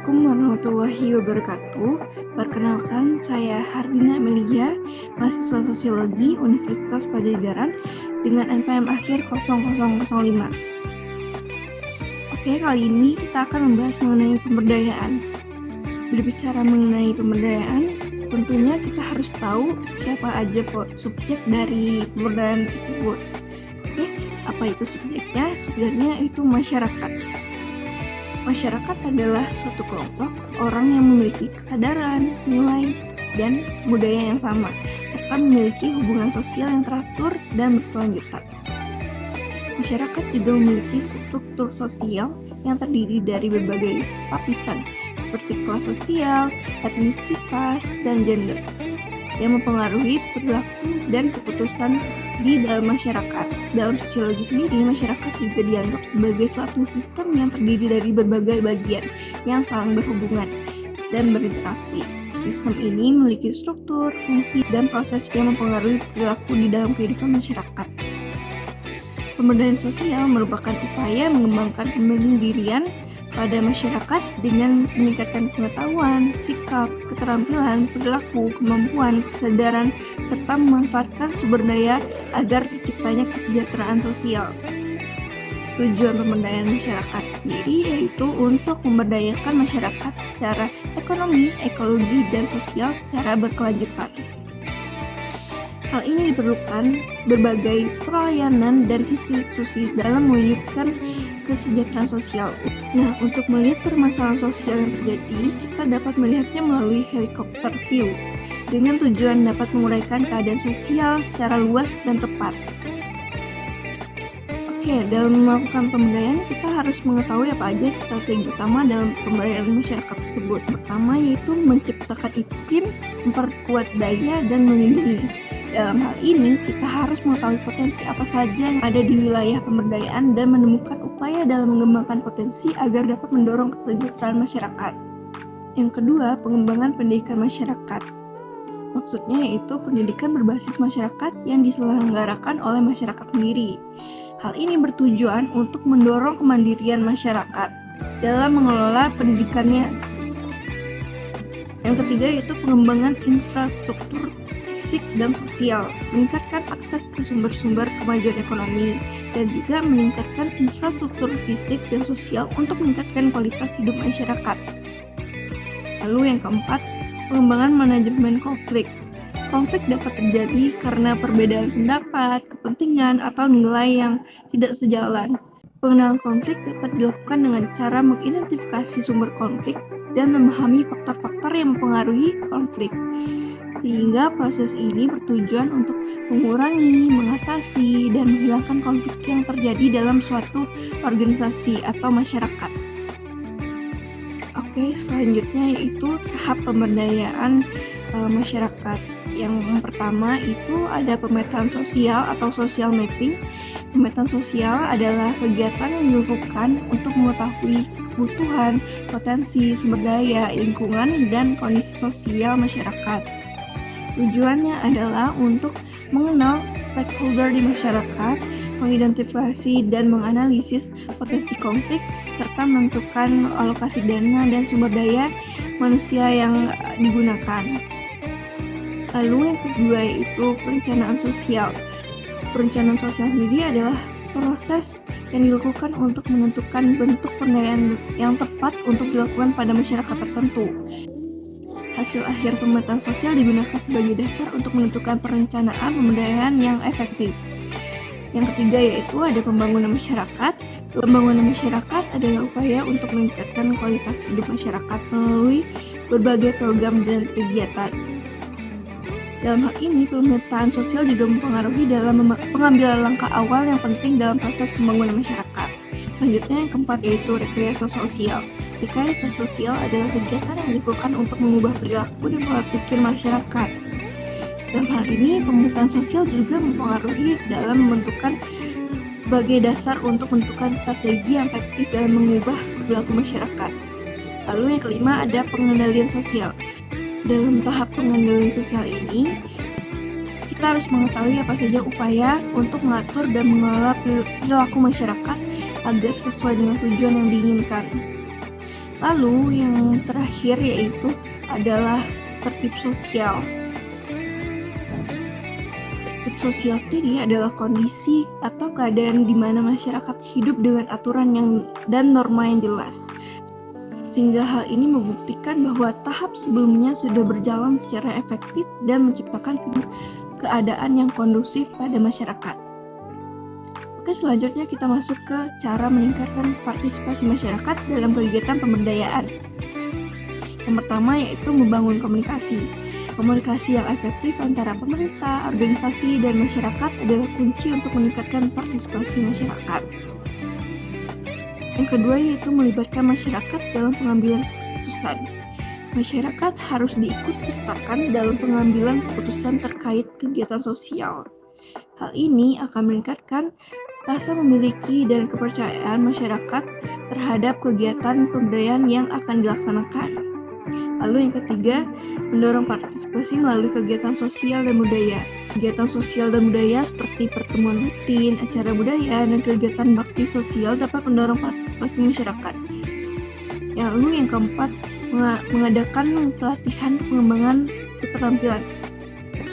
Assalamualaikum warahmatullahi wabarakatuh. Perkenalkan, saya Hardina Amelia, mahasiswa Sosiologi Universitas Padjadjaran dengan NPM akhir 0005. Oke, kali ini kita akan membahas mengenai pemberdayaan. Berbicara mengenai pemberdayaan, tentunya kita harus tahu siapa aja subjek dari pemberdayaan tersebut. Oke, apa itu subjeknya? Sebenarnya itu masyarakat. Masyarakat adalah suatu kelompok orang yang memiliki kesadaran, nilai, dan budaya yang sama, serta memiliki hubungan sosial yang teratur dan berkelanjutan. Masyarakat juga memiliki struktur sosial yang terdiri dari berbagai lapisan, seperti kelas sosial, etnisitas, dan gender, yang mempengaruhi perilaku dan keputusan di dalam masyarakat. Dalam sosiologi sendiri, masyarakat juga dianggap sebagai suatu sistem yang terdiri dari berbagai bagian yang saling berhubungan dan berinteraksi. Sistem ini memiliki struktur, fungsi, dan proses yang mempengaruhi perilaku di dalam kehidupan masyarakat. Pemberdayaan sosial merupakan upaya mengembangkan kemandirian pada masyarakat dengan meningkatkan pengetahuan, sikap, keterampilan, perilaku, kemampuan, kesadaran, serta memanfaatkan sumber daya agar terciptanya kesejahteraan sosial. Tujuan pemberdayaan masyarakat sendiri yaitu untuk memberdayakan masyarakat secara ekonomi, ekologi, dan sosial secara berkelanjutan. Hal ini diperlukan berbagai pelayanan dan institusi dalam mewujudkan kesejahteraan sosial. Nah, untuk melihat permasalahan sosial yang terjadi, kita dapat melihatnya melalui helikopter view dengan tujuan dapat menguraikan keadaan sosial secara luas dan tepat. Oke, dalam melakukan pemberdayaan, kita harus mengetahui apa aja strategi utama dalam pemberdayaan masyarakat tersebut. Pertama yaitu menciptakan iklim, memperkuat daya, dan melindungi. Dalam hal ini, kita harus mengetahui potensi apa saja yang ada di wilayah pemberdayaan dan menemukan upaya dalam mengembangkan potensi agar dapat mendorong kesejahteraan masyarakat. Yang kedua, pengembangan pendidikan masyarakat. Maksudnya yaitu pendidikan berbasis masyarakat yang diselenggarakan oleh masyarakat sendiri. Hal ini bertujuan untuk mendorong kemandirian masyarakat dalam mengelola pendidikannya. Yang ketiga yaitu pengembangan infrastruktur fisik dan sosial, meningkatkan akses ke sumber-sumber kemajuan ekonomi, dan juga meningkatkan infrastruktur fisik dan sosial untuk meningkatkan kualitas hidup masyarakat. Lalu yang keempat, pengembangan manajemen konflik. Konflik dapat terjadi karena perbedaan pendapat, kepentingan, atau nilai yang tidak sejalan. Pengenalan konflik dapat dilakukan dengan cara mengidentifikasi sumber konflik dan memahami faktor-faktor yang mempengaruhi konflik. Sehingga proses ini bertujuan untuk mengurangi, mengatasi, dan menghilangkan konflik yang terjadi dalam suatu organisasi atau masyarakat. Oke, selanjutnya yaitu tahap pemberdayaan masyarakat. Yang pertama itu ada pemetaan sosial atau social mapping. Pemetaan sosial adalah kegiatan yang dilakukan untuk mengetahui kebutuhan, potensi, sumber daya, lingkungan, dan kondisi sosial masyarakat. Tujuannya adalah untuk mengenal stakeholder di masyarakat, mengidentifikasi dan menganalisis potensi konflik, serta menentukan alokasi dana dan sumber daya manusia yang digunakan. Lalu yang kedua yaitu perencanaan sosial. Perencanaan sosial sendiri adalah proses yang dilakukan untuk menentukan bentuk pemberdayaan yang tepat untuk dilakukan pada masyarakat tertentu. Hasil akhir pemetaan sosial digunakan sebagai dasar untuk menentukan perencanaan pemberdayaan yang efektif. Yang ketiga yaitu ada pembangunan masyarakat. Pembangunan masyarakat adalah upaya untuk meningkatkan kualitas hidup masyarakat melalui berbagai program dan kegiatan. Dalam hal ini, pemetaan sosial juga mempengaruhi dalam pengambilan langkah awal yang penting dalam proses pembangunan masyarakat. Selanjutnya yang keempat yaitu rekayasa sosial. Rekayasa sosial adalah kegiatan yang dilakukan untuk mengubah perilaku dan pola pikir masyarakat. Dalam hal ini, pemetaan sosial juga mempengaruhi dalam menentukan sebagai dasar untuk menentukan strategi yang efektif dalam mengubah perilaku masyarakat. Lalu yang kelima ada pengendalian sosial. Dalam tahap pengendalian sosial ini, kita harus mengetahui apa saja upaya untuk mengatur dan mengelola perilaku masyarakat agar sesuai dengan tujuan yang diinginkan. Lalu yang terakhir yaitu adalah tertib sosial. Tertib sosial sendiri adalah kondisi atau keadaan di mana masyarakat hidup dengan aturan dan norma yang jelas. Sehingga hal ini membuktikan bahwa tahap sebelumnya sudah berjalan secara efektif dan menciptakan keadaan yang kondusif pada masyarakat. Oke, selanjutnya kita masuk ke cara meningkatkan partisipasi masyarakat dalam kegiatan pemberdayaan. Yang pertama yaitu membangun komunikasi. Komunikasi yang efektif antara pemerintah, organisasi, dan masyarakat adalah kunci untuk meningkatkan partisipasi masyarakat. Yang kedua yaitu melibatkan masyarakat dalam pengambilan keputusan. Masyarakat harus diikut-sertakan dalam pengambilan keputusan terkait kegiatan sosial. Hal ini akan meningkatkan rasa memiliki dan kepercayaan masyarakat terhadap kegiatan pemberdayaan yang akan dilaksanakan. Lalu yang ketiga, mendorong partisipasi melalui kegiatan sosial dan budaya. Kegiatan sosial dan budaya seperti pertemuan rutin, acara budaya, dan kegiatan bakti sosial dapat mendorong partisipasi masyarakat. Lalu yang keempat, mengadakan pelatihan pengembangan keterampilan.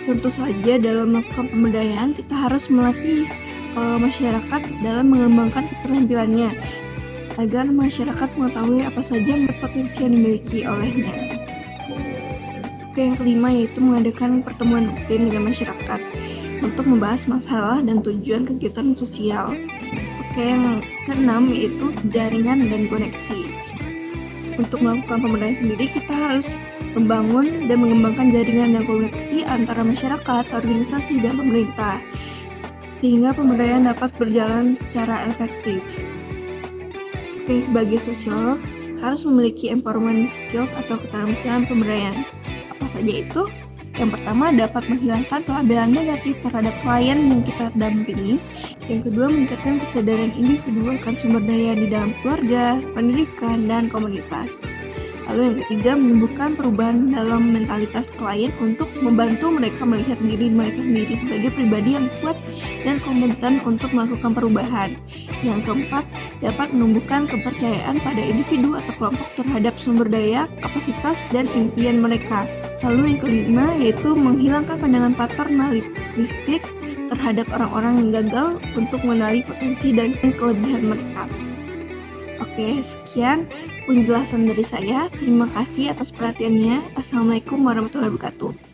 Tentu saja dalam melakukan pemberdayaan kita harus melatih masyarakat dalam mengembangkan keterampilannya agar masyarakat mengetahui apa saja potensi yang dimiliki olehnya. Oke, yang kelima yaitu mengadakan pertemuan rutin dengan masyarakat untuk membahas masalah dan tujuan kegiatan sosial. Oke, yang keenam yaitu jaringan dan koneksi. Untuk melakukan pemberdayaan sendiri kita harus membangun dan mengembangkan jaringan dan koneksi antara masyarakat, organisasi, dan pemerintah sehingga pemberdayaan dapat berjalan secara efektif. Oke, sebagai sosiolog harus memiliki empowerment skills atau keterampilan pemberdayaan. Apa saja itu? Yang pertama, dapat menghilangkan pelabelan negatif terhadap klien yang kita dampingi. Yang kedua, meningkatkan kesadaran individu akan sumber daya di dalam keluarga, pendidikan, dan komunitas. Lalu yang ketiga, menumbuhkan perubahan dalam mentalitas klien untuk membantu mereka melihat diri mereka sendiri sebagai pribadi yang kuat dan kompeten untuk melakukan perubahan. Yang keempat, dapat menumbuhkan kepercayaan pada individu atau kelompok terhadap sumber daya, kapasitas, dan impian mereka. Lalu yang kelima, yaitu menghilangkan pandangan paternalistik terhadap orang-orang yang gagal untuk mengenali potensi dan kelebihan mereka. Oke, sekian penjelasan dari saya. Terima kasih atas perhatiannya. Assalamualaikum warahmatullahi wabarakatuh.